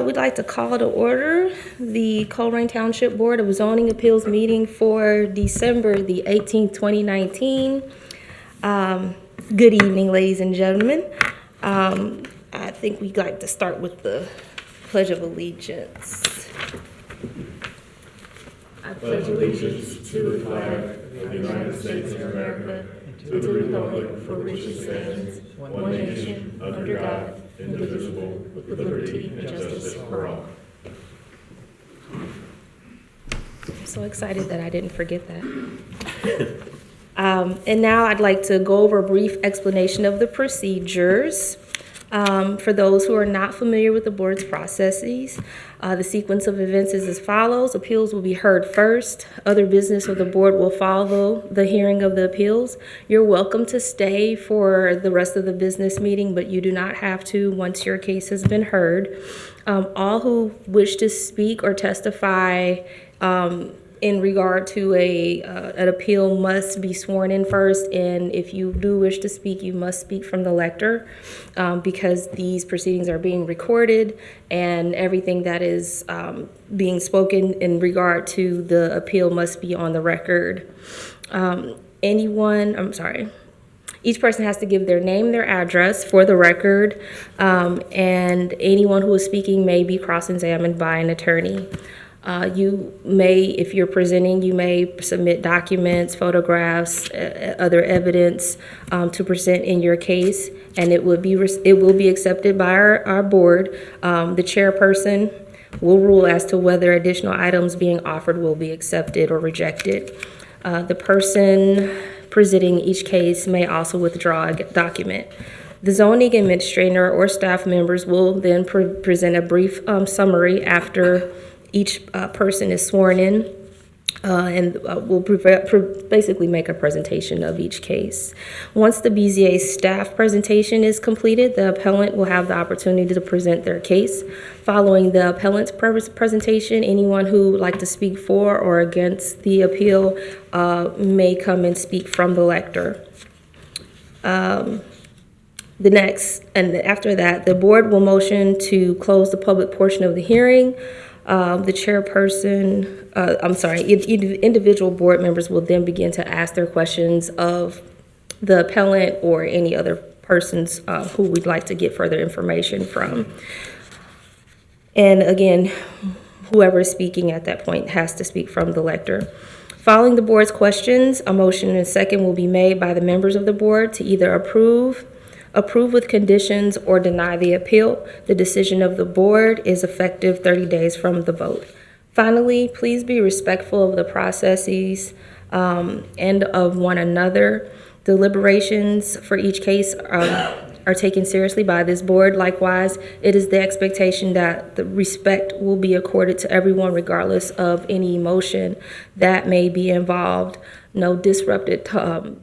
We'd like to call to order the Colerain Township Board of Zoning Appeals meeting for December the 18th, 2019. Good evening, ladies and gentlemen. I think we'd like to start with the Pledge of Allegiance. I pledge allegiance to the flag of the United States of America, to the republic for which it stands, one nation, under God, indivisible, with liberty and justice for all. I'm so excited that I didn't forget that. And now I'd like to go over a brief explanation of the procedures. For those who are not familiar with the board's processes, the sequence of events is as follows. Appeals will be heard first. Other business of the board will follow the hearing of the appeals. You're welcome to stay for the rest of the business meeting, but you do not have to once your case has been heard. All who wish to speak or testify in regard to an appeal must be sworn in first, and if you do wish to speak, you must speak from the lectern because these proceedings are being recorded, and everything that is being spoken in regard to the appeal must be on the record. Each person has to give their name, their address for the record, and anyone who is speaking may be cross-examined by an attorney. You may, if you're presenting, you may submit documents, photographs, other evidence to present in your case, and it will be accepted by our board. The chairperson will rule as to whether additional items being offered will be accepted or rejected. The person presenting each case may also withdraw a document. The zoning administrator or staff members will then present a brief summary after each person is sworn in, and will basically make a presentation of each case. Once the BZA staff presentation is completed, the appellant will have the opportunity to present their case. Following the appellant's presentation, anyone who would like to speak for or against the appeal may come and speak from the lectern. After that, the board will motion to close the public portion of the hearing. The chairperson, individual board members will then begin to ask their questions of the appellant or any other persons who we'd like to get further information from. And again, whoever is speaking at that point has to speak from the lectern. Following the board's questions, a motion and a second will be made by the members of the board to either approve with conditions, or deny the appeal. The decision of the board is effective 30 days from the vote. Finally, please be respectful of the processes and of one another. Deliberations for each case are taken seriously by this board. Likewise, it is the expectation that the respect will be accorded to everyone regardless of any emotion that may be involved. No disruptive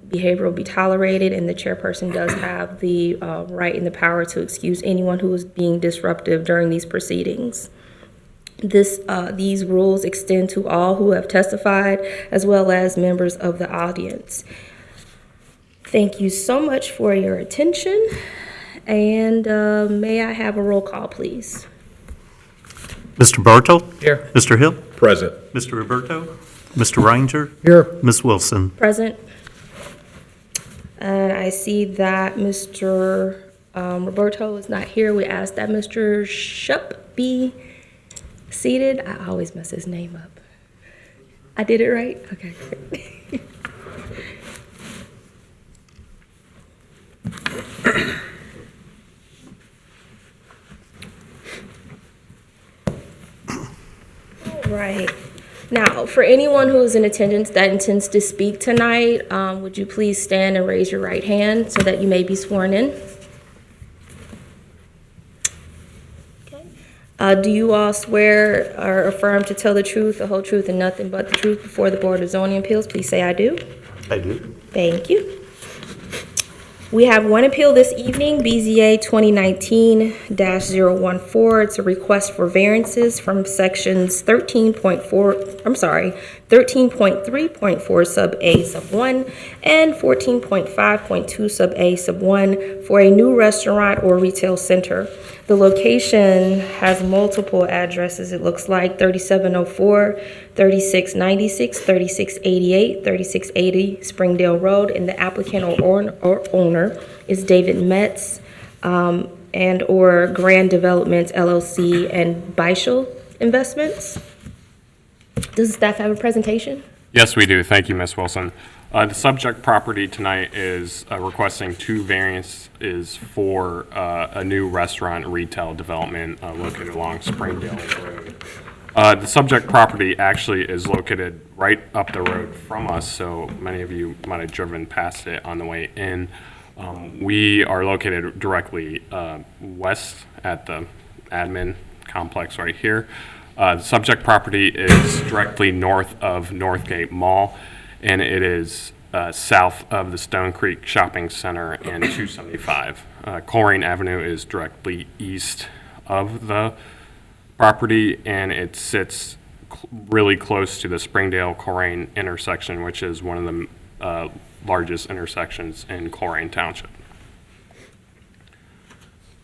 behavior will be tolerated, and the chairperson does have the right and the power to excuse anyone who is being disruptive during these proceedings. These rules extend to all who have testified, as well as members of the audience. Thank you so much for your attention, and may I have a roll call, please? Mr. Bartle? Here. Mr. Hill? Present. Mr. Roberto? Mr. Ranger? Here. Ms. Wilson? Present. And I see that Mr. Roberto is not here. We ask that Mr. Shupp be seated. I always mess his name up. I did it right? Okay. All right. Now, for anyone who is in attendance that intends to speak tonight, would you please stand and raise your right hand so that you may be sworn in? Okay. Do you all swear or affirm to tell the truth, the whole truth, and nothing but the truth before the Board of Zoning Appeals? Please say I do. I do. Thank you. We have one appeal this evening, BZA 2019-014. It's a request for variances from sections 13.3.4 sub A sub 1 and 14.5.2 sub A sub 1 for a new restaurant or retail center. The location has multiple addresses, it looks like 3704, 3696, 3688, 3680 Springdale Road, and the applicant or owner is David Metz and/or Gran Development LLC and Beischel Investments. Does the staff have a presentation? Yes, we do. Thank you, Ms. Wilson. The subject property tonight is requesting two variances for a new restaurant retail development located along Springdale Road. The subject property actually is located right up the road from us, so many of you might have driven past it on the way in. We are located directly west at the admin complex right here. The subject property is directly north of Northgate Mall, and it is south of the Stone Creek Shopping Center and 275. Colerain Avenue is directly east of the property, and it sits really close to the Springdale-Colerain intersection, which is one of the largest intersections in Colerain Township.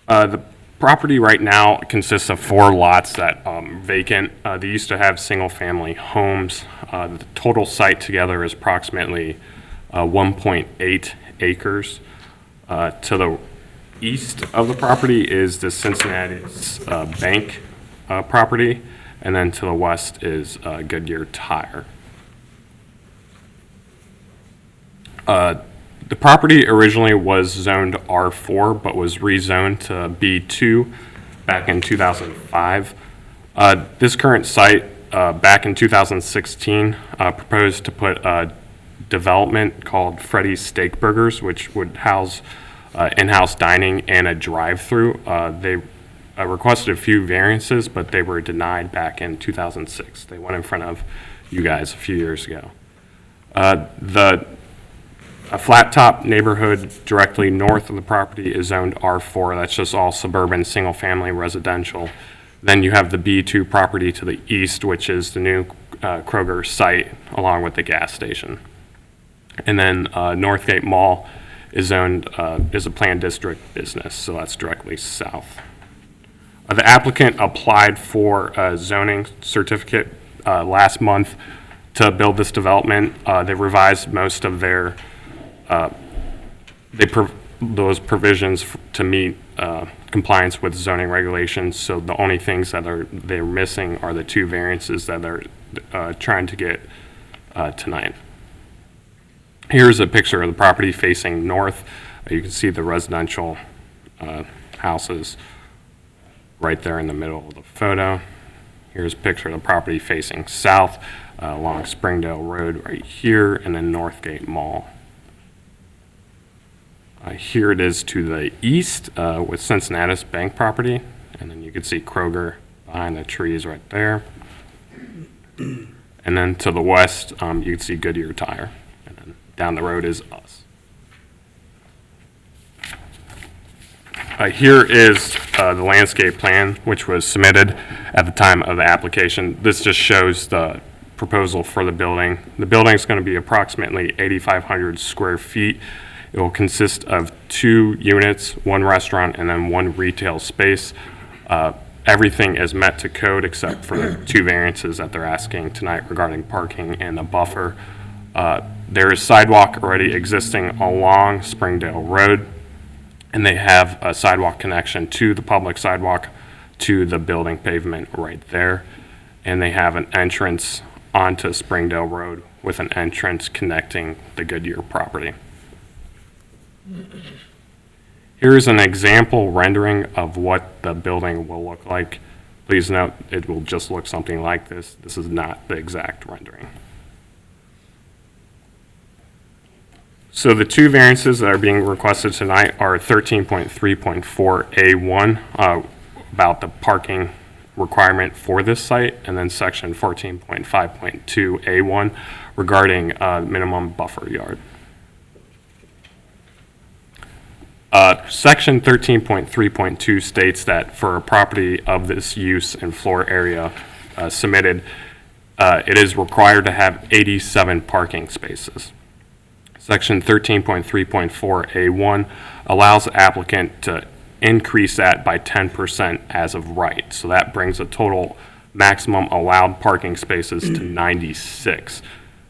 The property right now consists of 4 lots that vacant. They used to have single-family homes. The total site together is approximately 1.8 acres. To the east of the property is the Cincinnati's Bank property, and then to the west is Goodyear Tire. The property originally was zoned R4, but was rezoned to B2 back in 2005. This current site, back in 2016, proposed to put a development called Freddy's Steak Burgers, which would house in-house dining and a drive-through. They requested a few variances, but they were denied back in 2006. They went in front of you guys a few years ago. A flat top neighborhood directly north of the property is zoned R4. That's just all suburban single-family residential. Then you have the B2 property to the east, which is the new Kroger site along with the gas station. And then Northgate Mall is zoned is a planned district business, so that's directly south. The applicant applied for a zoning certificate last month to build this development. They revised most of their those provisions to meet compliance with zoning regulations. So the only things that they're missing are the 2 variances that they're trying to get tonight. Here's a picture of the property facing north. You can see the residential houses right there in the middle of the photo. Here's a picture of the property facing south along Springdale Road right here, and then Northgate Mall. Here it is to the east with Cincinnati's Bank property, and then you can see Kroger behind the trees right there. And then to the west, you can see Goodyear Tire, and then down the road is us. Here is the landscape plan, which was submitted at the time of the application. This just shows the proposal for the building. The building is going to be approximately 8,500 square feet. It will consist of 2 units, 1 restaurant, and then 1 retail space. Everything is met to code except for the 2 variances that they're asking tonight regarding parking and the buffer. There is sidewalk already existing along Springdale Road, and they have a sidewalk connection to the public sidewalk to the building pavement right there. And they have an entrance onto Springdale Road with an entrance connecting the Goodyear property. Here's an example rendering of what the building will look like. Please note it will just look something like this. This is not the exact rendering. So the 2 variances that are being requested tonight are 13.3.4A1 about the parking requirement for this site, and then section 14.5.2A1 regarding minimum buffer yard. Section 13.3.2 states that for a property of this use and floor area submitted, it is required to have 87 parking spaces. Section 13.3.4A1 allows the applicant to increase that by 10% as of right. So that brings the total maximum allowed parking spaces to 96.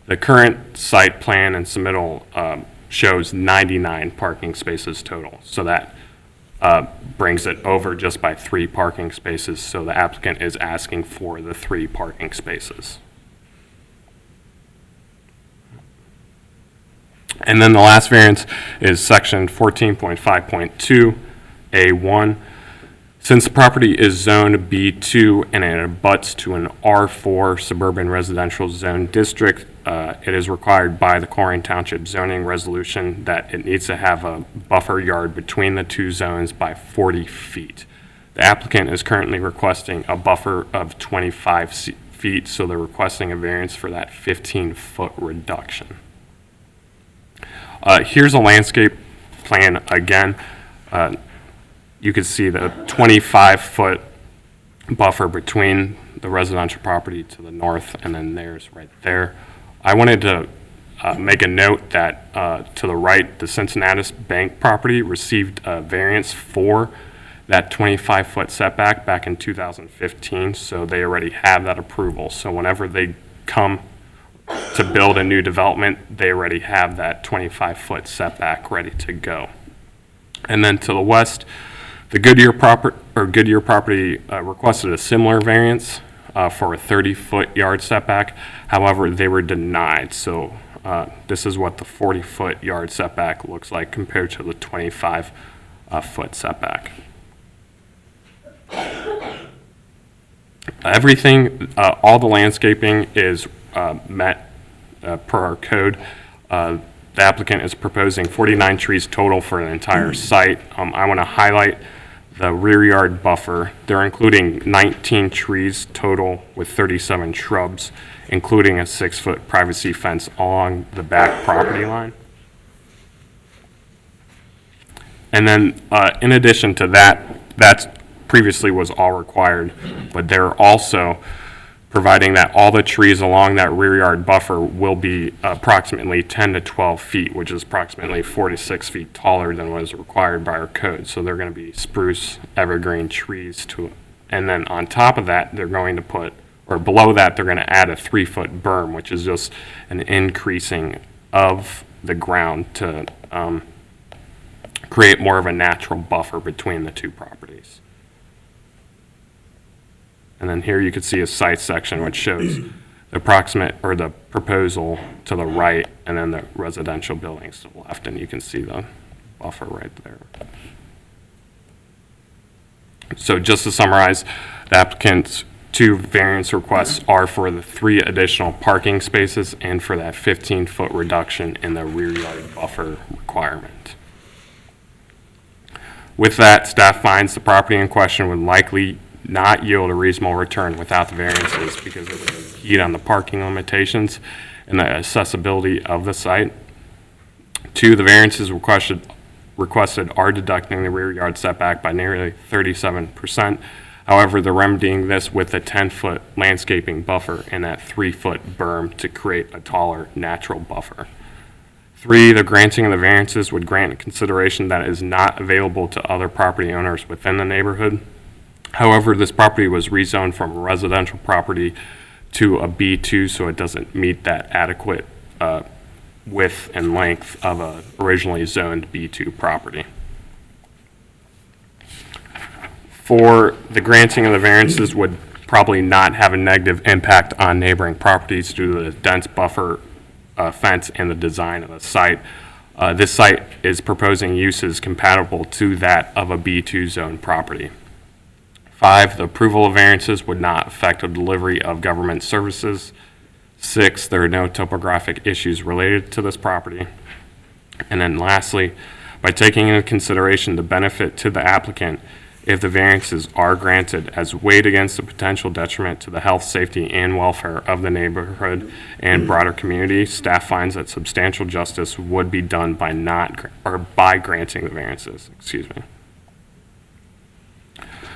The current site plan and submittal shows 99 parking spaces total. So that brings it over just by 3 parking spaces. So the applicant is asking for the 3 parking spaces. And then the last variance is section 14.5.2A1. Since the property is zoned B2 and it abuts to an R4 suburban residential zone district, it is required by the Colerain Township zoning resolution that it needs to have a buffer yard between the 2 zones by 40 feet. The applicant is currently requesting a buffer of 25 feet, so they're requesting a variance for that 15-foot reduction. Here's a landscape plan again. You can see the 25-foot buffer between the residential property to the north, and then there's right there. I wanted to make a note that to the right, the Cincinnati Bank property received a variance for that 25-foot setback back in 2015, so they already have that approval. So whenever they come to build a new development, they already have that 25-foot setback ready to go. And then to the west, the Goodyear property requested a similar variance for a 30-foot yard setback. However, they were denied. So this is what the 40-foot yard setback looks like compared to the 25-foot setback. Everything, all the landscaping is met per our code. The applicant is proposing 49 trees total for the entire site. I want to highlight the rear yard buffer. They're including 19 trees total with 37 shrubs, including a 6-foot privacy fence along the back property line. And then in addition to that, that previously was all required, but they're also providing that all the trees along that rear yard buffer will be approximately 10 to 12 feet, which is approximately 4 to 6 feet taller than what is required by our code. So they're going to be spruce evergreen trees and then on top of that, they're going to put, or below that, they're going to add a 3-foot berm, which is just an increasing of the ground to create more of a natural buffer between the 2 properties. And then here you can see a site section which shows the approximate or the proposal to the right and then the residential buildings to the left, and you can see the buffer right there. So just to summarize, the applicant's 2 variance requests are for the 3 additional parking spaces and for that 15-foot reduction in the rear yard buffer requirement. With that, staff finds the property in question would likely not yield a reasonable return without the variances because it would impede on the parking limitations and the accessibility of the site. 2, the variances requested are deducting the rear yard setback by nearly 37%. However, they're remedying this with a 10-foot landscaping buffer and that 3-foot berm to create a taller natural buffer. 3, the granting of the variances would grant a consideration that is not available to other property owners within the neighborhood. However, this property was rezoned from a residential property to a B2, so it doesn't meet that adequate width and length of a originally zoned B2 property. For the granting of the variances would probably not have a negative impact on neighboring properties due to the dense buffer fence and the design of the site. This site is proposing uses compatible to that of a B2 zone property. 5, the approval of variances would not affect the delivery of government services. 6, there are no topographic issues related to this property. And then lastly, by taking into consideration the benefit to the applicant, If the variances are granted as weighed against the potential detriment to the health, safety, and welfare of the neighborhood and broader community, staff finds that substantial justice would be done by by granting the variances. Excuse me.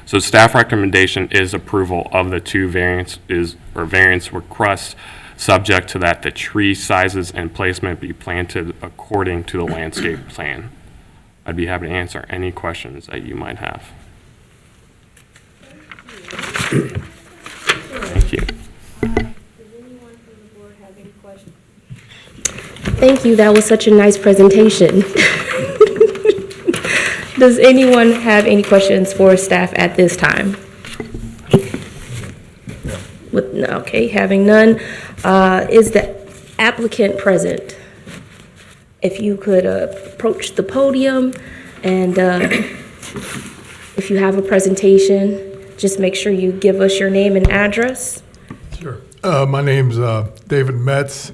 So staff recommendation is approval of the two variance requests, subject to that the tree sizes and placement be planted according to the landscape plan. I'd be happy to answer any questions that you might have. Thank you. Thank you. That was such a nice presentation. Does anyone have any questions for staff at this time? Okay, having none, is the applicant present? If you could approach the podium, and if you have a presentation, just make sure you give us your name and address. Sure. My name's David Metz.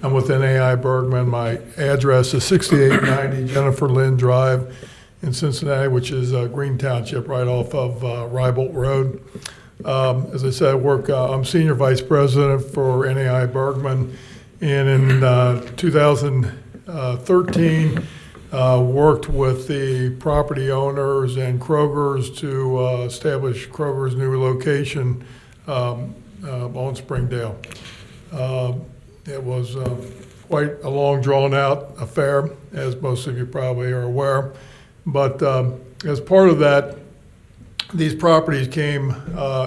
I'm with NAI Bergman. My address is 6890 Jennifer Lynn Drive in Cincinnati, which is Green Township, right off of Rybolt Road. As I said, I'm Senior Vice President for NAI Bergman, and in 2013, worked with the property owners and Kroger's to establish Kroger's new location on Springdale. It was quite a long, drawn-out affair, as most of you probably are aware. But as part of that, these properties came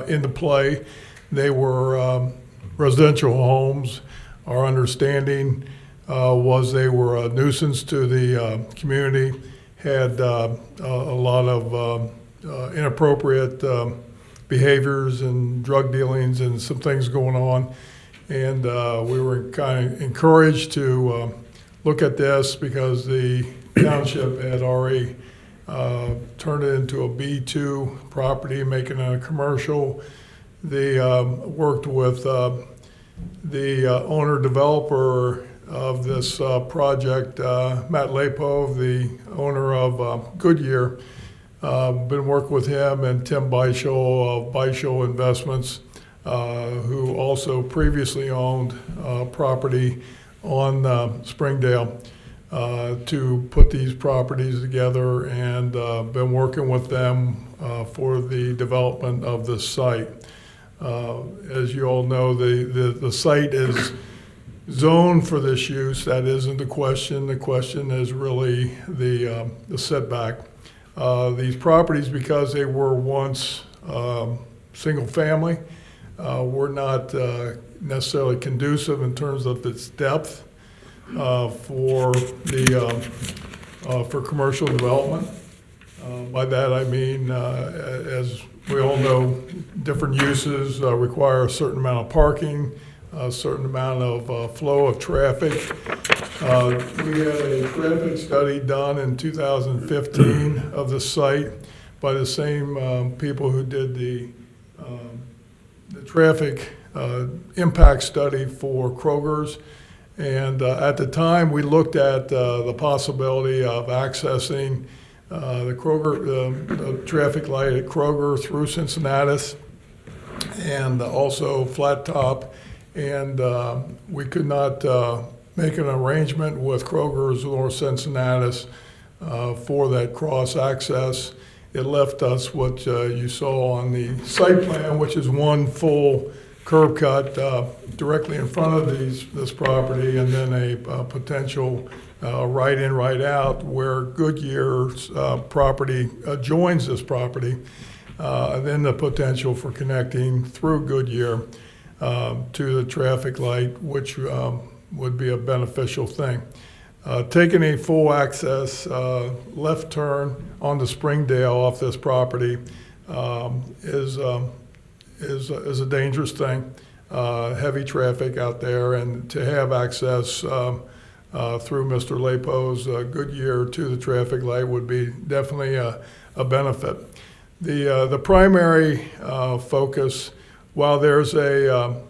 into play. They were residential homes. Our understanding was they were a nuisance to the community, had a lot of inappropriate behaviors and drug dealings and some things going on. And we were kind of encouraged to look at this because the township had already turned it into a B2 property, making it a commercial. They worked with the owner-developer of this project, Matt Lapove, the owner of Goodyear. Been working with him and Tim Beischel of Beischel Investments, who also previously owned property on Springdale, to put these properties together, and been working with them for the development of this site. As you all know, the site is zoned for this use. That isn't the question. The question is really the setback. These properties, because they were once single family, were not necessarily conducive in terms of its depth for commercial development. By that I mean, as we all know, different uses require a certain amount of parking, a certain amount of flow of traffic. We had a traffic study done in 2015 of the site by the same people who did the traffic impact study for Kroger's. And at the time, we looked at the possibility of accessing the traffic light at Kroger through Cincinnatus, and also Flat Top. And we could not make an arrangement with Kroger's or Cincinnatus for that cross access. It left us what you saw on the site plan, which is one full curb cut directly in front of this property, and then a potential right in, right out where Goodyear's property joins this property, and then the potential for connecting through Goodyear to the traffic light, which would be a beneficial thing. Taking a full access left turn onto Springdale off this property is a dangerous thing. Heavy traffic out there, and to have access through Mr. Lapo's Goodyear to the traffic light would be definitely a benefit. The primary focus, while there's a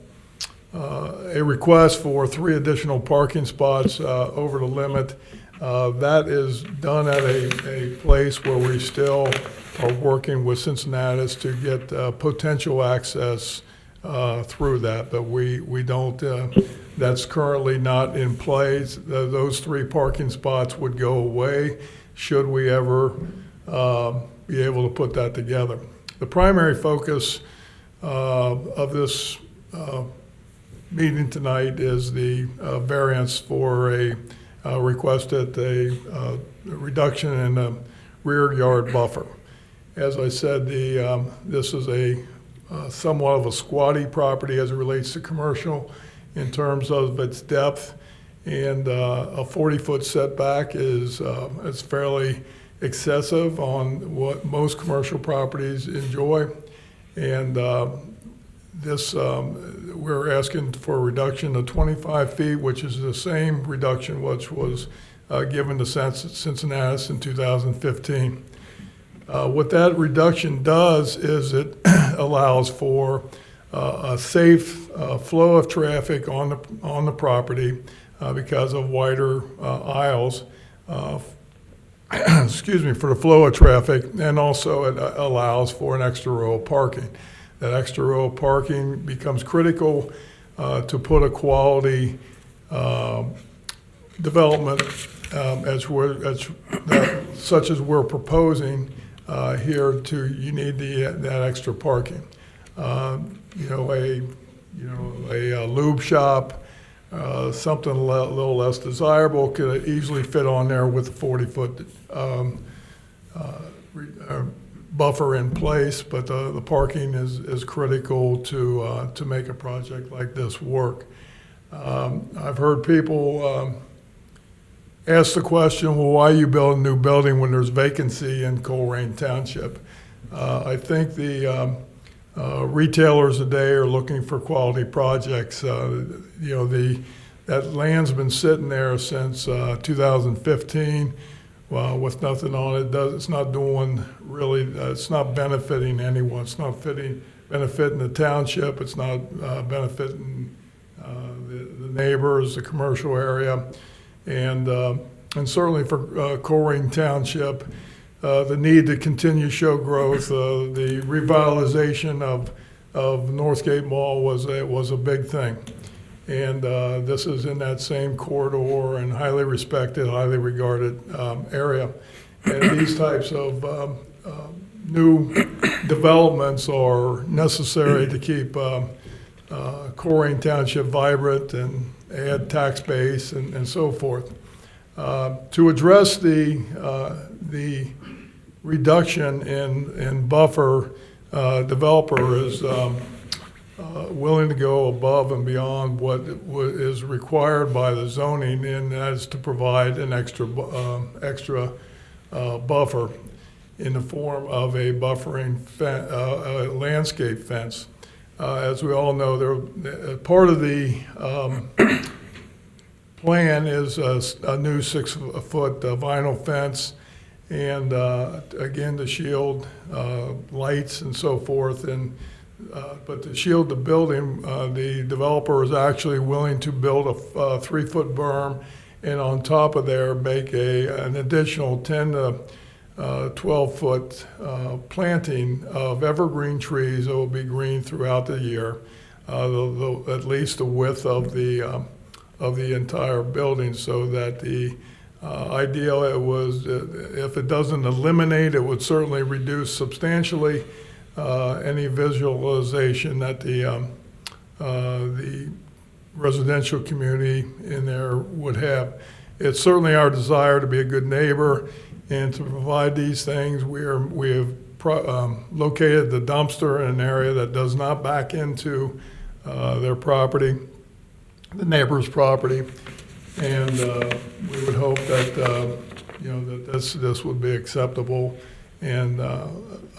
request for 3 additional parking spots over the limit, That is done at a place where we still are working with Cincinnati to get potential access through that, but we don't, that's currently not in place. Those 3 parking spots would go away should we ever be able to put that together. The primary focus of this meeting tonight is the variance for a requested a reduction in the rear yard buffer. As I said, this is a somewhat of a squatty property as it relates to commercial in terms of its depth, and a 40-foot setback is fairly excessive on what most commercial properties enjoy. And we're asking for a reduction of 25 feet, which is the same reduction which was given to Cincinnati in 2015. What that reduction does is it allows for a safe flow of traffic on the property because of wider aisles. Excuse me, for the flow of traffic, and also it allows for an extra row of parking. That extra row of parking becomes critical to put a quality development such as we're proposing here. You need that extra parking. A lube shop, something a little less desirable, could easily fit on there with a 40-foot buffer in place, but the parking is critical to make a project like this work. I've heard people ask the question, well, why you build a new building when there's vacancy in Colerain Township? I think the retailers today are looking for quality projects. That land's been sitting there since 2015. Well, with nothing on it, it's not doing really, it's not benefiting anyone. It's not benefiting the township. It's not benefiting the neighbors, the commercial area, and certainly for Colerain Township, the need to continue show growth. The revitalization of Northgate Mall was a big thing. And this is in that same corridor and highly respected, highly regarded area. And these types of new developments are necessary to keep Colerain Township vibrant and add tax base and so forth. To address the reduction in buffer, developer is willing to go above and beyond what is required by the zoning, and that is to provide an extra buffer in the form of a buffering landscape fence. As we all know, part of the plan is a new 6-foot vinyl fence, and again, to shield lights and so forth. But to shield the building, the developer is actually willing to build a 3-foot berm, and on top of there make an additional 10 to 12-foot planting of evergreen trees that will be green throughout the year, at least the width of the entire building, so that the ideal it was, if it doesn't eliminate, it would certainly reduce substantially any visualization that the residential community in there would have. It's certainly our desire to be a good neighbor and to provide these things. We have located the dumpster in an area that does not back into their property, the neighbor's property, and we would hope that that this would be acceptable and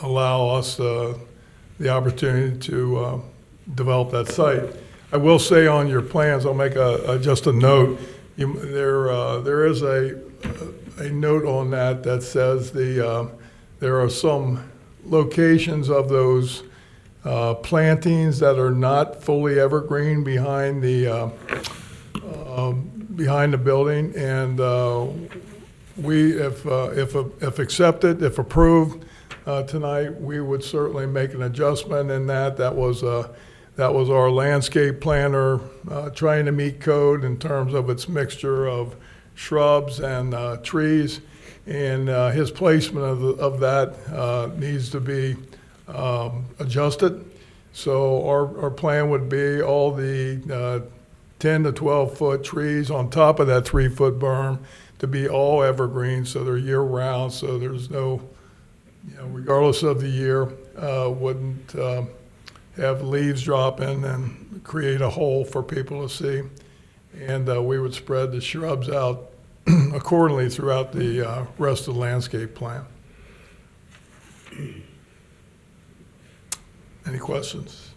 allow us the opportunity to develop that site. I will say on your plans, I'll make just a note. There is a note on that says there are some locations of those plantings that are not fully evergreen behind the behind the building, and we, if accepted, if approved tonight, we would certainly make an adjustment in that. That was our landscape planner trying to meet code in terms of its mixture of shrubs and trees, and his placement of that needs to be adjusted. So our plan would be all the 10 to 12 foot trees on top of that 3-foot berm to be all evergreen, so they're year round, so there's no, regardless of the year, wouldn't have leaves dropping and create a hole for people to see. And we would spread the shrubs out accordingly throughout the rest of the landscape plan. Any questions?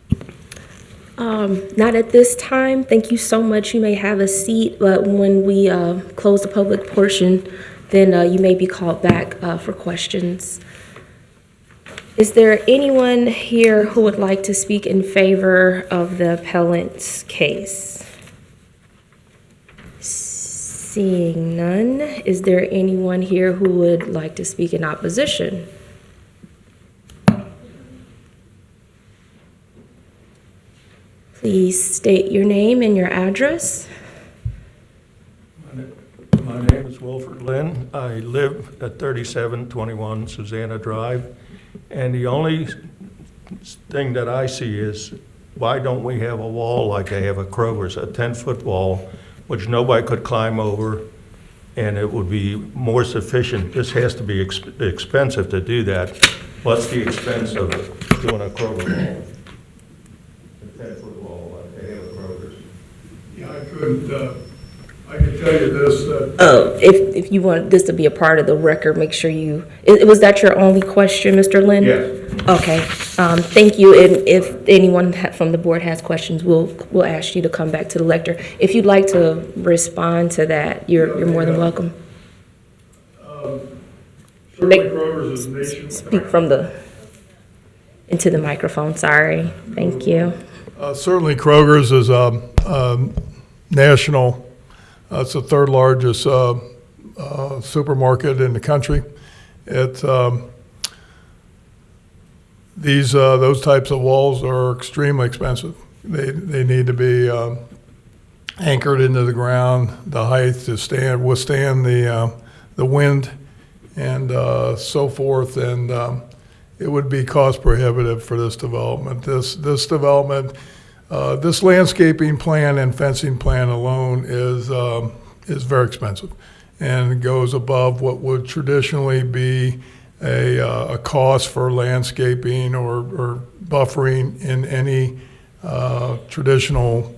Not at this time. Thank you so much. You may have a seat, but when we close the public portion, then you may be called back for questions. Is there anyone here who would like to speak in favor of the appellant's case? Seeing none, is there anyone here who would like to speak in opposition? Please state your name and your address. My name is Wilford Lynn. I live at 3721 Susanna Drive. And the only thing that I see is, why don't we have a wall like they have at Kroger's, a 10-foot wall, which nobody could climb over, and it would be more sufficient. This has to be expensive to do that. What's the expense of doing a Kroger wall? A 10-foot wall like they have at Kroger's. Yeah, I could tell you this, that If you want this to be a part of the record, make sure you, was that your only question, Mr. Lynn? Yes. Okay, thank you. And if anyone from the board has questions, we'll ask you to come back to the lectern. If you'd like to respond to that, you're more than welcome. certainly Kroger's is nation. Speak into the microphone, sorry. Thank you. Certainly Kroger's is national. It's the third largest supermarket in the country. Those types of walls are extremely expensive. They need to be anchored into the ground, the height to withstand the wind and so forth, and it would be cost prohibitive for this development. This development, this landscaping plan and fencing plan alone is very expensive, and goes above what would traditionally be a cost for landscaping or buffering in any traditional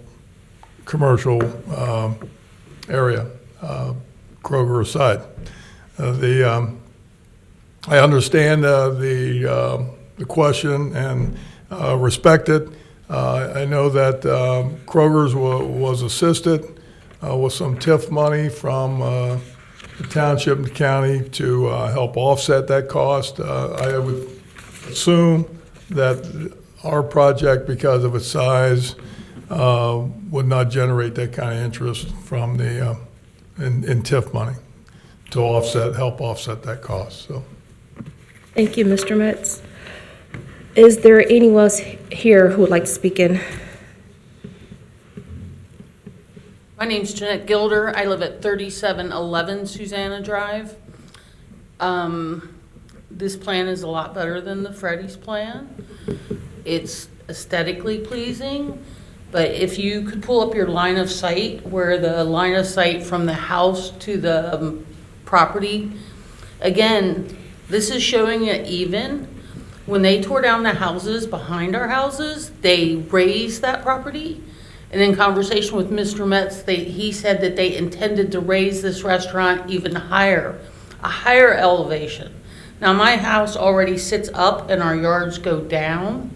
commercial area, Kroger aside. I understand the question and respect it. I know that Kroger's was assisted with some TIF money from the Township and the county to help offset that cost. I would assume that our project, because of its size, would not generate that kind of interest from the in TIF money to help offset that cost. So, Thank you, Mr. Metz. Is there anyone else here who would like to speak in? My name's Jeanette Gilder. I live at 3711 Susanna Drive. This plan is a lot better than the Freddie's plan. It's aesthetically pleasing, but if you could pull up your line of sight, where the line of sight from the house to the property, again, this is showing it even. When they tore down the houses behind our houses, they raised that property. And in conversation with Mr. Metz, he said that they intended to raise this restaurant even higher, a higher elevation. Now, my house already sits up and our yards go down,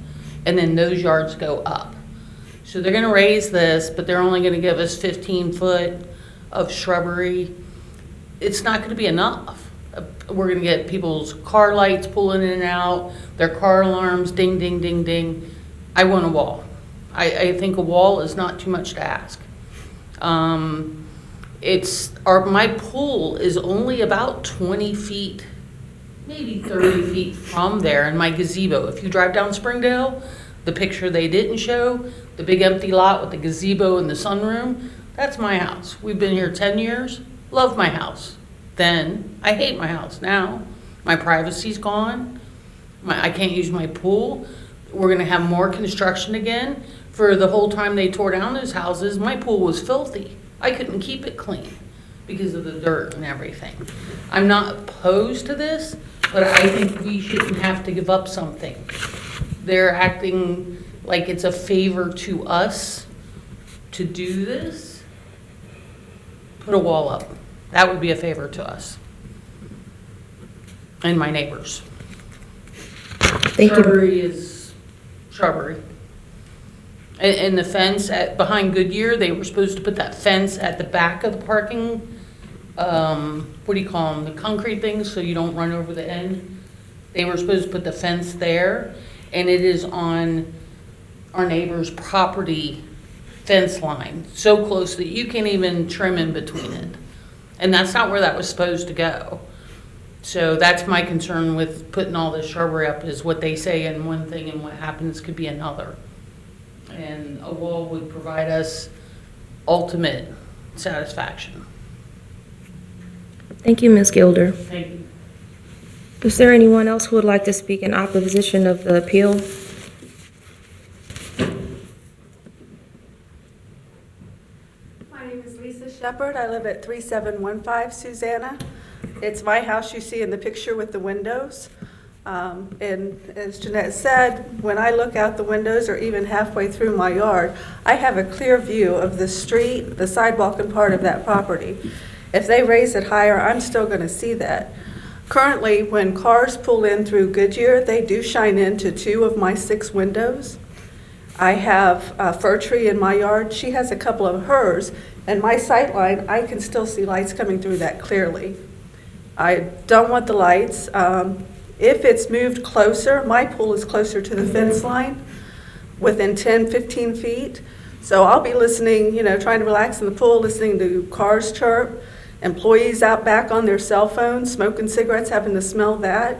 and then those yards go up. So they're gonna raise this, but they're only gonna give us 15 foot of shrubbery. It's not gonna be enough. We're gonna get people's car lights pulling in and out, their car alarms, ding, ding, ding, ding. I want a wall. I think a wall is not too much to ask. my pool is only about 20 feet, maybe 30 feet from there, and my gazebo. If you drive down Springdale, the picture they didn't show, the big empty lot with the gazebo and the sunroom, that's my house. We've been here 10 years, love my house. Then, I hate my house now. My privacy's gone. I can't use my pool. We're gonna have more construction again. For the whole time they tore down those houses, my pool was filthy. I couldn't keep it clean because of the dirt and everything. I'm not opposed to this, but I think we shouldn't have to give up something. They're acting like it's a favor to us to do this. Put a wall up. That would be a favor to us and my neighbors. Thank you. Shrubbery is shrubbery. And the fence behind Goodyear, they were supposed to put that fence at the back of the parking, what do you call them, the concrete things, so you don't run over the end. They were supposed to put the fence there, and it is on our neighbor's property fence line, so close that you can't even trim in between it. And that's not where that was supposed to go. So that's my concern with putting all this shrubbery up, is what they say in one thing and what happens could be another. And a wall would provide us ultimate satisfaction. Thank you, Ms. Gilder. Thank you. Is there anyone else who would like to speak in opposition of the appeal? My name is Lisa Shepherd. I live at 3715 Susanna. It's my house you see in the picture with the windows. And as Jeanette said, when I look out the windows or even halfway through my yard, I have a clear view of the street, the sidewalk and part of that property. If they raise it higher, I'm still going to see that. Currently, when cars pull in through Goodyear, they do shine into 2 of my 6 windows. I have a fir tree in my yard. She has a couple of hers, and my sight line, I can still see lights coming through that clearly. I don't want the lights. If it's moved closer, my pool is closer to the fence line, within 10, 15 feet. So I'll be listening, trying to relax in the pool, listening to cars chirp, employees out back on their cell phones, smoking cigarettes, having to smell that.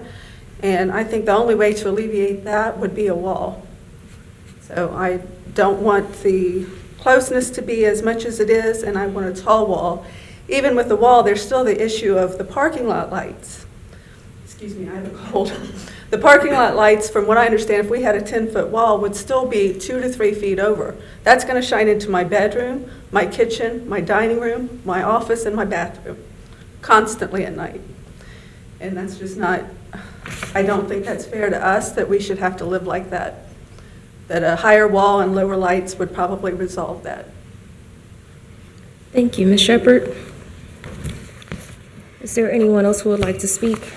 And I think the only way to alleviate that would be a wall. So I don't want the closeness to be as much as it is, and I want a tall wall. Even with the wall, there's still the issue of the parking lot lights. Excuse me, I have a cold. The parking lot lights, from what I understand, if we had a 10-foot wall, would still be 2 to 3 feet over. That's going to shine into my bedroom, my kitchen, my dining room, my office, and my bathroom, constantly at night. And that's just not, I don't think that's fair to us, that we should have to live like that. That a higher wall and lower lights would probably resolve that. Thank you, Ms. Shepherd. Is there anyone else who would like to speak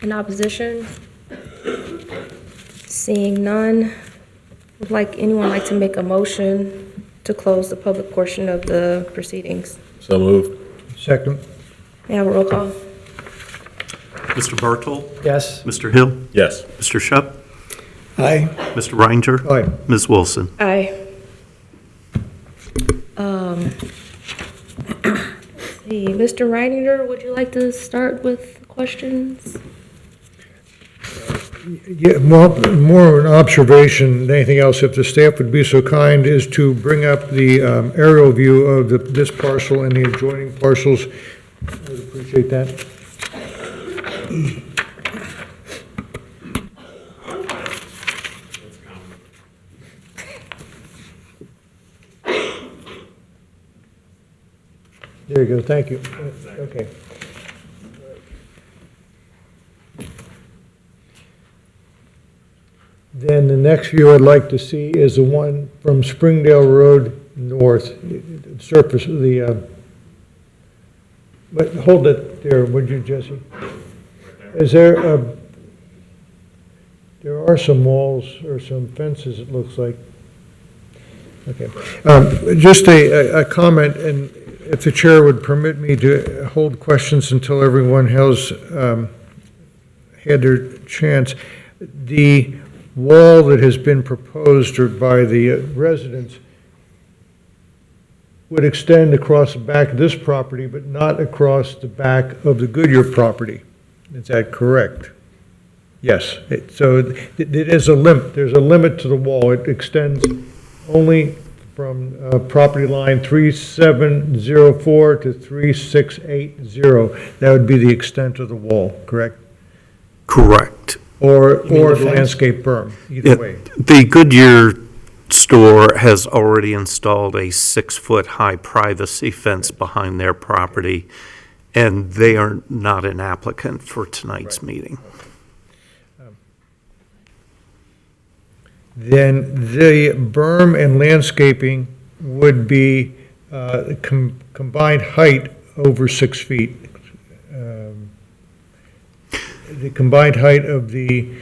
in opposition? Seeing none, would anyone like to make a motion to close the public portion of the proceedings? So moved. Second. May I have a roll call? Mr. Bertel? Yes. Mr. Hill? Yes. Mr. Shep? Aye. Mr. Ranger? Aye. Ms. Wilson? Aye. Let's see, Mr. Reininger, would you like to start with questions? Yeah, more an observation than anything else, if the staff would be so kind, is to bring up the aerial view of this parcel and the adjoining parcels. I would appreciate that. There you go, thank you. Okay. Then the next view I'd like to see is the one from Springdale Road north, surface of the, but hold it there, would you, Jesse? Is there there are some walls or some fences, it looks like. Okay. Just a comment, and if the chair would permit me to hold questions until everyone has had their chance. The wall that has been proposed or by the residents, would extend across the back of this property, but not across the back of the Goodyear property. Is that correct? Yes. So it is a limit, there's a limit to the wall. It extends only from property line 3704 to 3680. That would be the extent of the wall, correct? Correct. Or landscape berm, either way. The Goodyear store has already installed a 6-foot-high privacy fence behind their property, and they are not an applicant for tonight's meeting. Then the berm and landscaping would be combined height over 6 feet. The combined height of the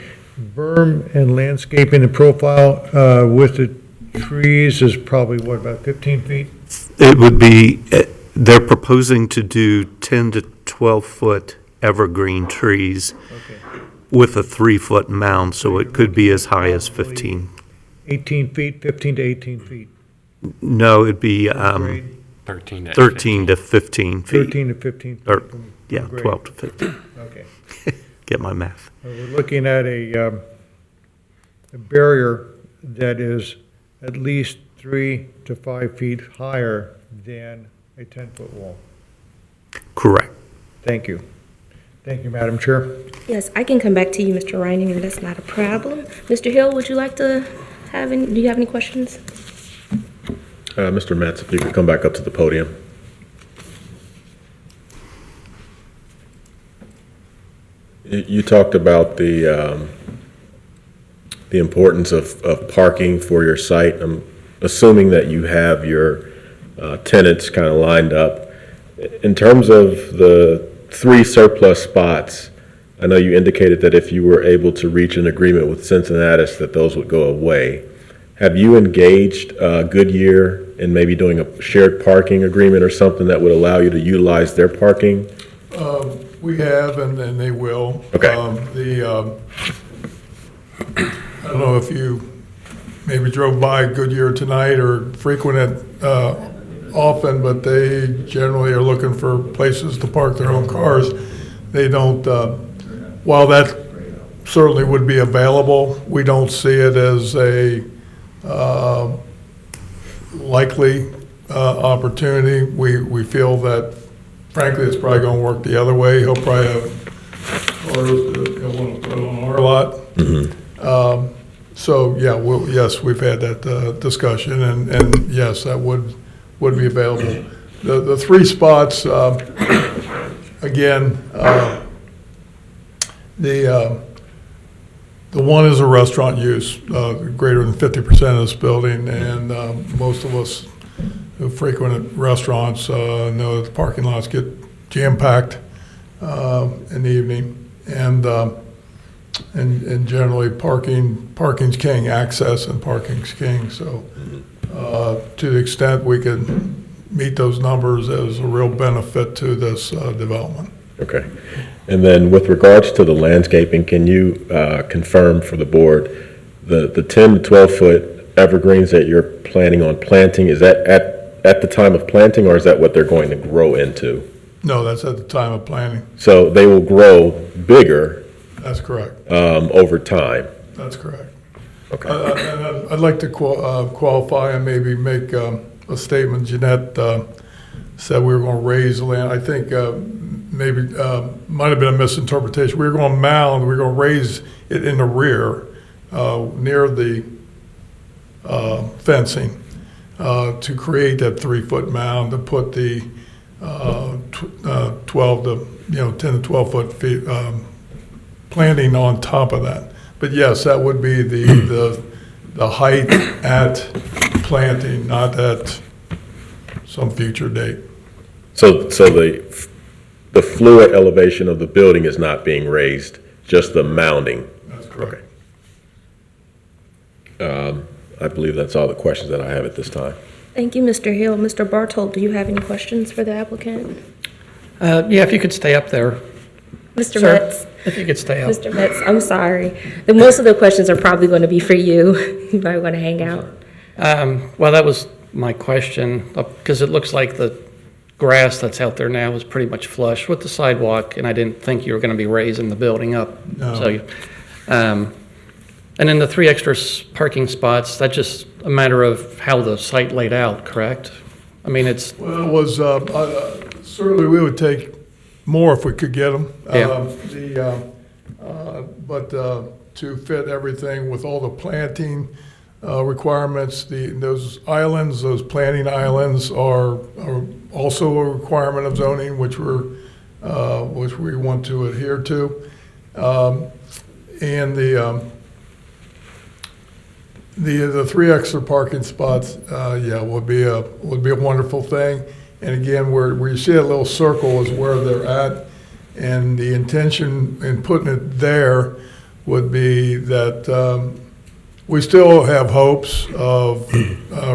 berm and landscaping and profile with the trees is probably, what, about 15 feet? It would be, they're proposing to do 10 to 12-foot evergreen trees with a 3-foot mound, so it could be as high as 15. 18 feet, 15 to 18 feet. No, it'd be 13 to 13 to 15 feet. 13 to 15 feet. Or, from yeah, grade. 12 to 15. Okay. Get my math. We're looking at a barrier that is at least 3 to 5 feet higher than a 10-foot wall. Correct. Thank you. Thank you, Madam Chair. Yes, I can come back to you, Mr. Reininger, that's not a problem. Mr. Hill, would you like to have any, do you have any questions? Mr. Metz, if you could come back up to the podium. You talked about the importance of parking for your site. I'm assuming that you have your tenants kind of lined up. In terms of the 3 surplus spots, I know you indicated that if you were able to reach an agreement with Cincinnatus that those would go away. Have you engaged Goodyear in maybe doing a shared parking agreement or something that would allow you to utilize their parking? We have, and they will. Okay. I don't know if you maybe drove by Goodyear tonight or frequent it often, but they generally are looking for places to park their own cars. They don't, while that certainly would be available, we don't see it as a likely opportunity. We feel that, frankly, it's probably going to work the other way. He'll probably have cars that he'll want to put on our lot. So, yeah, yes, we've had that discussion, and yes, that would be available. The 3 spots, again, the one is a restaurant use, greater than 50% of this building, and most of us who frequent restaurants know that the parking lots get jam-packed in the evening, and generally parking's king, access and parking's king. So to the extent we could meet those numbers, as a real benefit to this development. Okay. And then with regards to the landscaping, can you confirm for the board the 10 to 12-foot evergreens that you're planning on planting, is that at the time of planting, or is that what they're going to grow into? No, that's at the time of planting. So they will grow bigger That's correct. over time? That's correct. Okay. And I'd like to qualify and maybe make a statement. Jeanette said we were going to raise the land. I think maybe might have been a misinterpretation. We were going to mound, we were going to raise it in the rear near the fencing to create that 3-foot mound to put the 12 to 10 to 12 foot feet planting on top of that. But yes, that would be the height at planting, not at some future date. So the fluid elevation of the building is not being raised, just the mounding? That's correct. Okay. I believe that's all the questions that I have at this time. Thank you, Mr. Hill. Mr. Bartold, do you have any questions for the applicant? Yeah, if you could stay up there. Mr. Sir, Metz? if you could stay up. Mr. Metz, I'm sorry. Most of the questions are probably going to be for you. You might want to hang out. Well, that was my question, because it looks like the grass that's out there now is pretty much flush with the sidewalk, and I didn't think you were going to be raising the building up. No. So, and then the 3 extra parking spots, that's just a matter of how the site laid out, correct? I mean, it's, Well, it was, certainly we would take more if we could get them. Yeah. But to fit everything with all the planting requirements, those islands, those planting islands are also a requirement of zoning, which we want to adhere to. And the 3 extra parking spots, would be a wonderful thing. And again, where you see that little circle is where they're at, and the intention in putting it there would be that we still have hopes of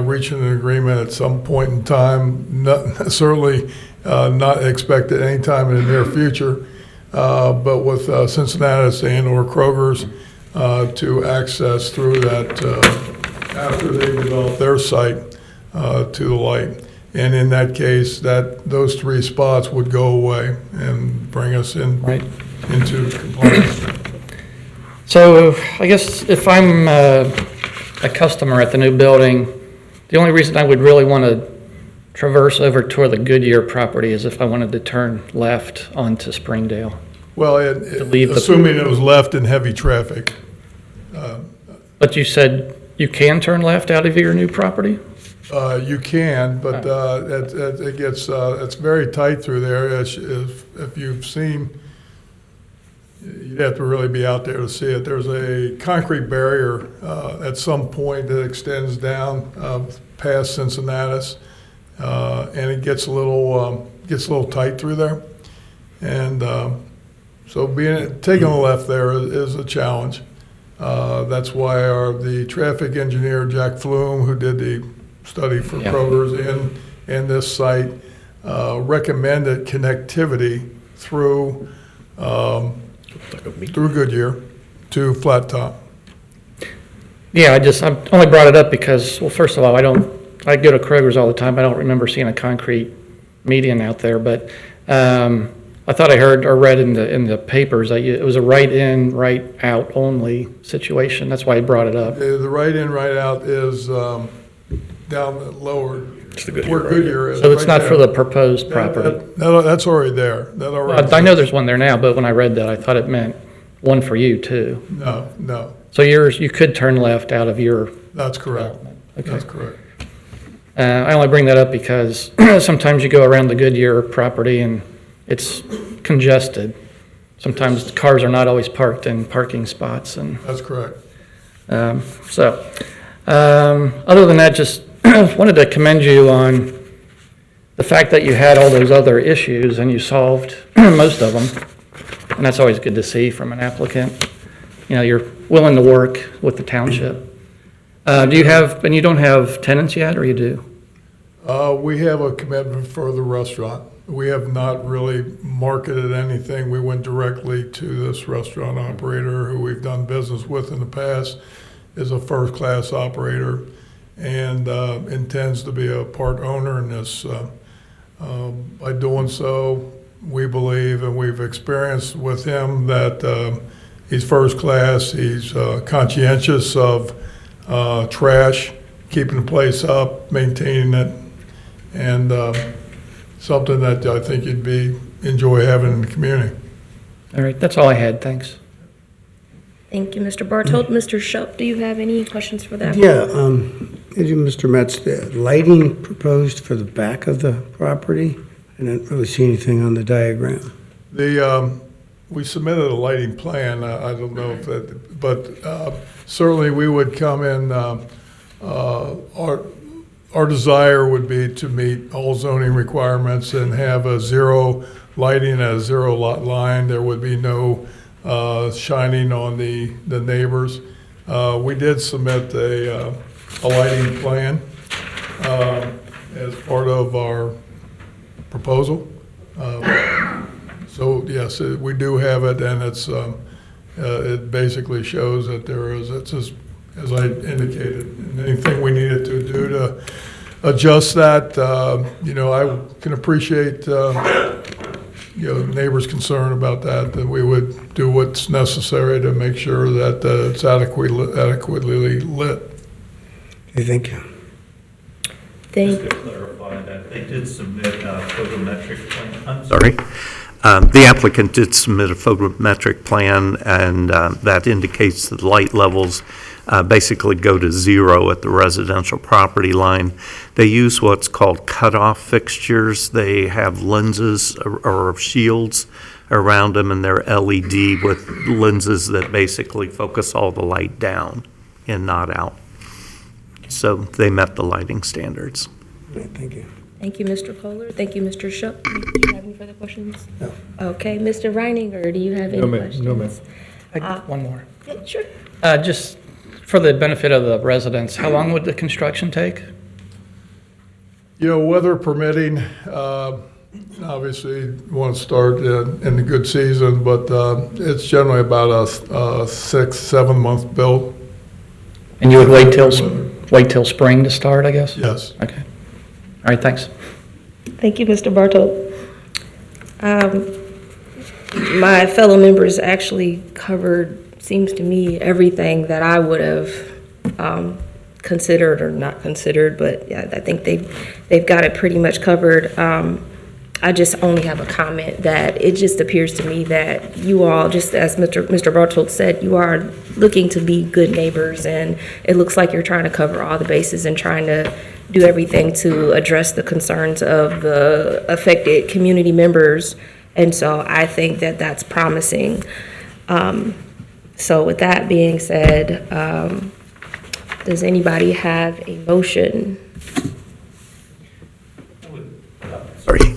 reaching an agreement at some point in time. Certainly not expected anytime in the near future, but with Cincinnati and/or Kroger's to access through that after they develop their site to the light. And in that case, those 3 spots would go away and bring us in right. into compliance. So I guess if I'm a customer at the new building, the only reason I would really want to traverse over toward the Goodyear property is if I wanted to turn left onto Springdale. Well, leave the- assuming it was left in heavy traffic. But you said you can turn left out of your new property? You can, but it gets, it's very tight through there. If you've seen, you'd have to really be out there to see it. There's a concrete barrier at some point that extends down past Cincinnati, and it gets a little tight through there. And so taking a left there is a challenge. That's why the traffic engineer, Jack Flume, who did the study for Kroger's in this site, recommended connectivity through Goodyear to Flat Top. Yeah, I only brought it up because, well, first of all, I go to Kroger's all the time. I don't remember seeing a concrete median out there, but I thought I heard or read in the papers that it was a right in, right out only situation. That's why I brought it up. The right in, right out is down lower where Goodyear is. So it's right not there. for the proposed property. That's already there. That already. I know there's one there now, but when I read that, I thought it meant one for you too. No, So you could turn left out of your. that's correct. Okay. That's correct. I only bring that up because sometimes you go around the Goodyear property and it's congested. Sometimes cars are not always parked in parking spots, and That's correct. other than that, just wanted to commend you on the fact that you had all those other issues and you solved most of them, and that's always good to see from an applicant. You know, you're willing to work with the township. And you don't have tenants yet, or you do? We have a commitment for the restaurant. We have not really marketed anything. We went directly to this restaurant operator who we've done business with in the past, is a first-class operator, and intends to be a part owner in this. By doing so, we believe, and we've experienced with him, that he's first class, he's conscientious of trash, keeping the place up, maintaining it, and something that I think you'd enjoy having in the community. All right, that's all I had, thanks. Thank you, Mr. Bartold. Mr. Shup, do you have any questions for that? Yeah, as you, Mr. Metz, the lighting proposed for the back of the property, I didn't really see anything on the diagram. We submitted a lighting plan. I don't know if that, but certainly we would come in. Our desire would be to meet all zoning requirements and have a zero lighting at a zero lot line. There would be no shining on the neighbors. We did submit a lighting plan as part of our proposal. So yes, we do have it, and it basically shows that there is, it's as I indicated, and anything we needed to do to adjust that. You know, I can appreciate, you know, neighbors' concern about that, that we would do what's necessary to make sure that it's adequately lit. Okay, thank you. Thank, Just to clarify that, they did submit a photometric plan. I'm Sorry. The applicant did submit a photometric plan, and that indicates that light levels basically go to zero at the residential property line. They use what's called cutoff fixtures. They have lenses or shields around them, and they're LED with lenses that basically focus all the light down and not out. So they met the lighting standards. Okay, thank you. thank you, Mr. Kohler. Thank you, Mr. Shup. Do you have any further questions? No. Okay, Mr. Reininger, do you have any No, ma'am. questions? No, ma'am. I got one more. Yeah, sure. Just for the benefit of the residents, how long would the construction take? You know, weather permitting, obviously, you want to start in the good season, but it's generally about a 6-7 month build. And you would wait till spring to start, I guess? Yes. Okay. All right, thanks. Thank you, Mr. Bartold. My fellow members actually covered, seems to me, everything that I would have considered or not considered, but yeah, I think they've got it pretty much covered. I just only have a comment that it just appears to me that you all, just as Mr. Bartold said, you are looking to be good neighbors, and it looks like you're trying to cover all the bases and trying to do everything to address the concerns of the affected community members. And so I think that that's promising. So with that being said, does anybody have a motion? Sorry.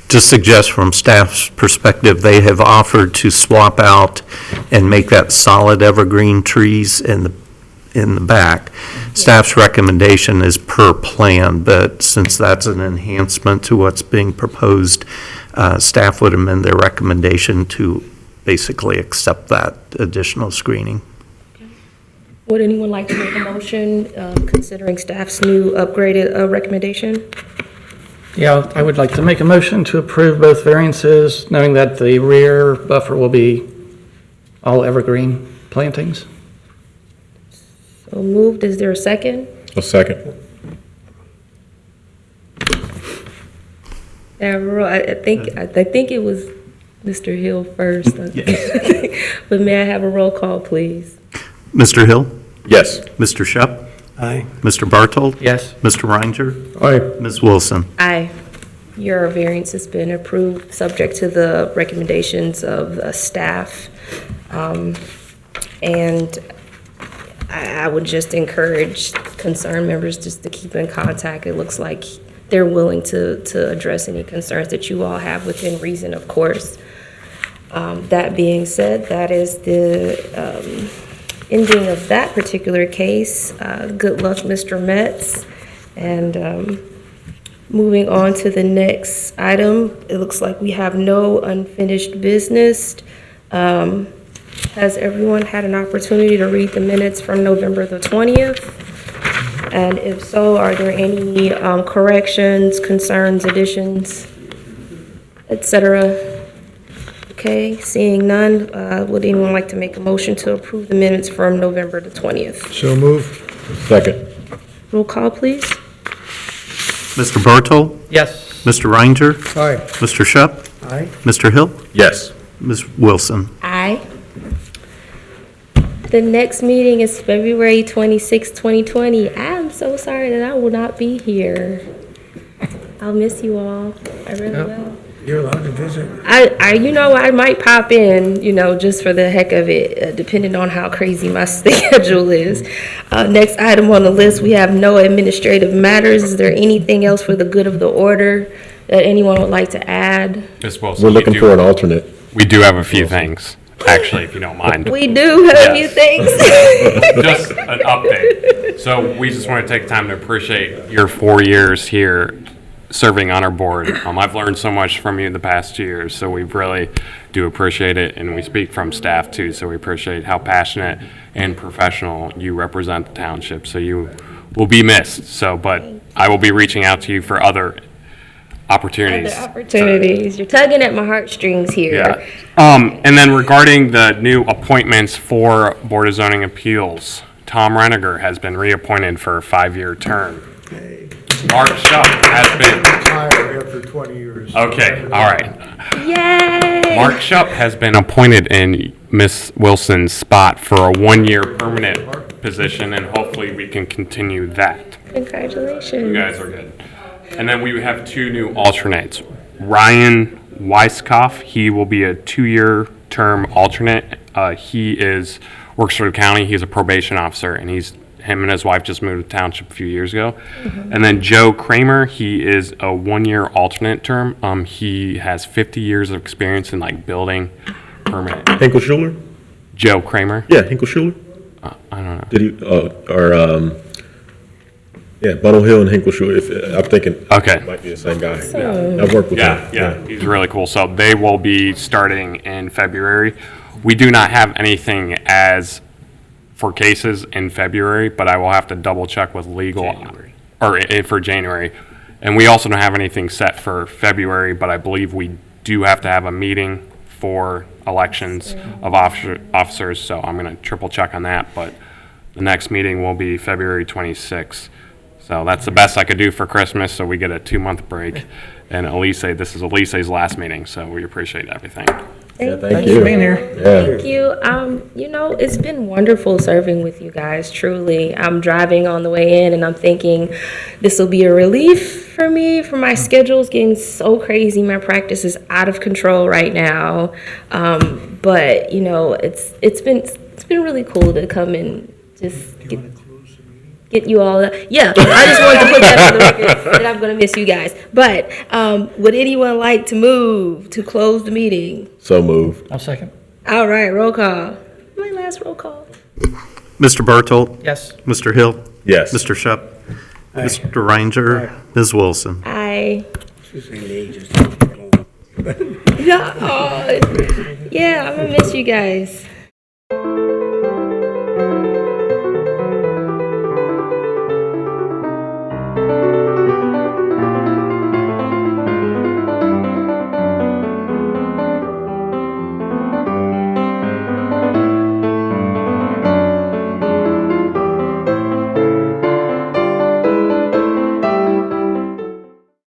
Just suggest from staff's perspective, they have offered to swap out and make that solid evergreen trees in the back. Staff's recommendation is per plan, but since that's an enhancement to what's being proposed, staff would amend their recommendation to basically accept that additional screening. Would anyone like to make a motion considering staff's new upgraded recommendation? Yeah, I would like to make a motion to approve both variances, knowing that the rear buffer will be all evergreen plantings. So moved. Is there a second? A second. I think it was Mr. Hill first. But may I have a roll call, please? Mr. Hill? Yes. Mr. Shup? Aye. Mr. Bartold? Yes. Mr. Reinger? Aye. Ms. Wilson? Aye. Your variance has been approved, subject to the recommendations of staff. And I would just encourage concerned members just to keep in contact. It looks like they're willing to address any concerns that you all have within reason, of course. That being said, that is the ending of that particular case. Good luck, Mr. Metz. And moving on to the next item, it looks like we have no unfinished business. Has everyone had an opportunity to read the minutes from November the 20th? And if so, are there any corrections, concerns, additions, etc.? Okay, seeing none, would anyone like to make a motion to approve the minutes from November the 20th? So move. Second. Roll call, please. Mr. Bartold? Yes. Mr. Reinger? Aye. Mr. Shup? Aye. Mr. Hill? Yes. Ms. Wilson? Aye. The next meeting is February 26, 2020. I'm so sorry that I will not be here. I'll miss you all. I really will. You're allowed to visit. I might pop in, just for the heck of it, depending on how crazy my schedule is. Next item on the list, we have no administrative matters. Is there anything else for the good of the order that anyone would like to add? Ms. Wilson, We're looking for an alternate. we do have a few things, actually, if you don't mind. We do have a few things. Just an update. So we just want to take time to appreciate your 4 years here serving on our board. I've learned so much from you in the past 2 years, so we really do appreciate it, and we speak from staff too, so we appreciate how passionate and professional you represent the township. So you will be missed. But I will be reaching out to you for other opportunities. Other opportunities. You're tugging at my heartstrings here. Yeah. And then regarding the new appointments for Board of Zoning Appeals, Tom Reniger has been reappointed for a 5-year term. Mark Shupp has been, Retired after 20 years. okay, all right. Yay! Mark Shupp has been appointed in Miss Wilson's spot for a 1-year permanent position, and hopefully we can continue that. Congratulations. You guys are good. And then we have 2 new alternates. Ryan Weiskopf, he will be a 2-year term alternate. He works for the county. He's a probation officer, and him and his wife just moved to Township a few years ago. And then Joe Kramer, he is a 1-year alternate term. He has 50 years of experience in like building permanent. Hinkle Schuler? Joe Kramer? Yeah, Hinkle Schuler. I don't know. Did he, yeah, Bunnell Hill and Hinkle Schuler. I'm thinking Okay. it might be the same guy. Yeah, I've worked with him. Yeah, he's really cool. So they will be starting in February. We do not have anything for cases in February, but I will have to double check with legal for January. And we also don't have anything set for February, but I believe we do have to have a meeting for elections of officers. So I'm going to triple check on that, but the next meeting will be February 26th. So that's the best I could do for Christmas, so we get a 2-month break. And this is Elise's last meeting, so we appreciate everything. Thank you for being here. Thank you. It's been wonderful serving with you guys, truly. I'm driving on the way in and I'm thinking this will be a relief for me, for my schedule's getting so crazy. My practice is out of control right now. But it's been really cool to come and just get you all. Yeah, I just wanted to put that on the record that I'm going to miss you guys. But would anyone like to move to close the meeting? So moved. I'll second. All right, roll call. My last roll call. Mr. Bartolt? Yes. Mr. Hill? Yes. Mr. Shupp? Mr. Ranger? Ms. Wilson? Aye. Suzanne, just Yeah, I'm going to miss you guys.